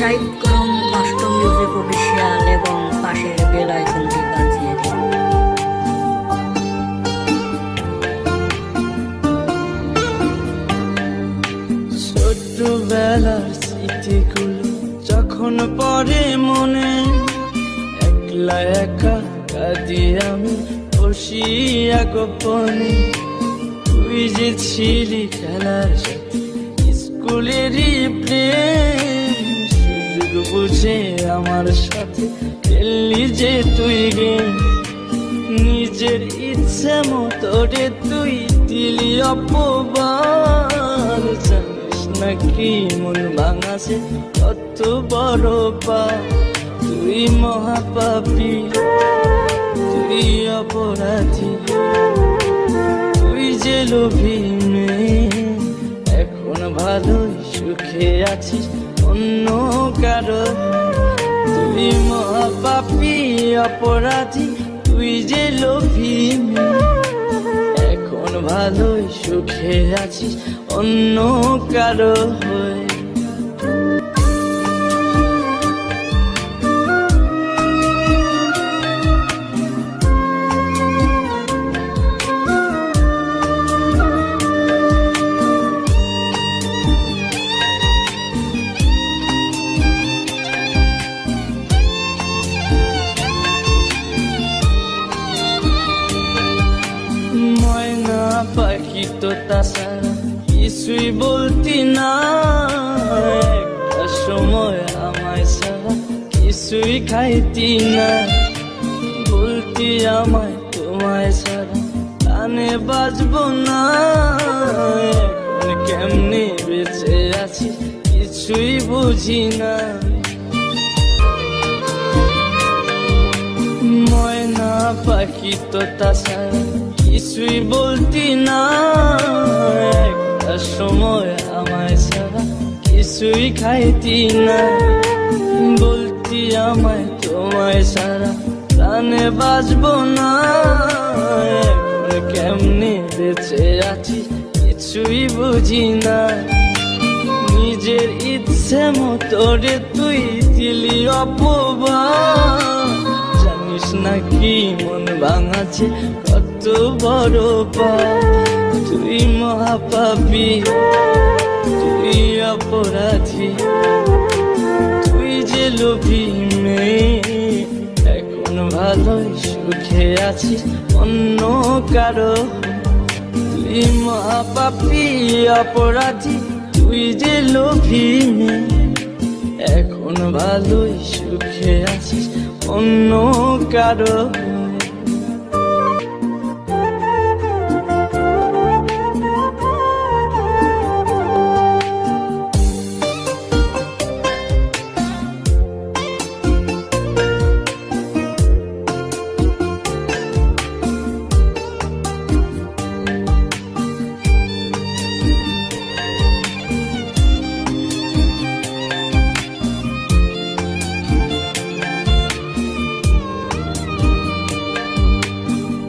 Subscribe করুন কষ্ট music official এবং পাশের বেল আইকনটি বাজিয়ে দিন। ছোটবেলার স্মৃতিগুলো যখন পড়ে মনে, একলা একা কাঁদি আমি বসিয়া গোপনে। তুই যে ছিলি খেলার সাথে স্কুলেরই প্রেম, সুযোগ বুঝে আমার সাথে খেললি যে তুই গেম। নিজের ইচ্ছে মতো রে তুই দিলি অপবাদ, জানিস নাকি মন ভাঙাছে কত বড় পা। তুই মহাপাপী, তুই অপরাধী, তুই যে লোভী মেয়ে। এখন ভালোই সুখে আছিস অন্য কারো। তুই মহাপাপী অপরাধী, তুই যে লোভী মেয়ে। এখন ভালোই সুখে আছিস অন্য কারো হয়ে। ময়না পাখি তো তাছাড়া কিছুই বলতি না, একটা সময় আমায় ছাড়া কিছুই খাইতি না। বলতি আমায় তোমায় ছাড়া কানে বাজবো না। এখন কেমনে বেঁচে আছি কিছুই বুঝি না। ময়না পাখি তো তাছাড়া কিছুই বলতি না, একটা সময় আমায় ছাড়া কিছুই খাইতি না। বলতি আমায় তোমায় ছাড়া প্রাণে বাজবো না। এখন কেমনে বেঁচে আছি কিছুই বুঝি না। নিজের ইচ্ছে মতো রে তুই দিলি অপবাদ, জানিস নাকি মন ভাঙাছে কত বড় পা। তুই মহাপাপী, তুই অপরাধী, তুই যে লোভী মেয়ে। এখন ভালোই সুখে আছিস অন্য কারো। তুই মহাপাপী অপরাধী, তুই যে লোভী মেয়ে। এখন ভালোই সুখে আছিস অন্য কারো।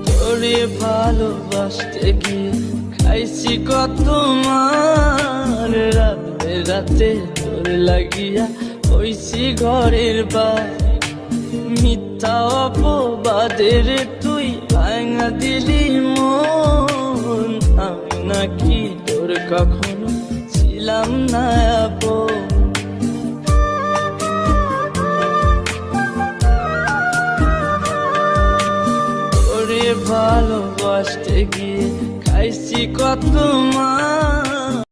তোরে ভালোবাসতে গিয়ে খাইছি কত মার। রাতে রাতে তোর লাগিয়া হইছি ঘরের বার। মিথ্যা অপবাদের তুই ভাঙা দিলি মন। আমি নাকি তোর কখনো ছিলাম না আপন। ভালোবাসতে গিয়ে খাইছি কত মা।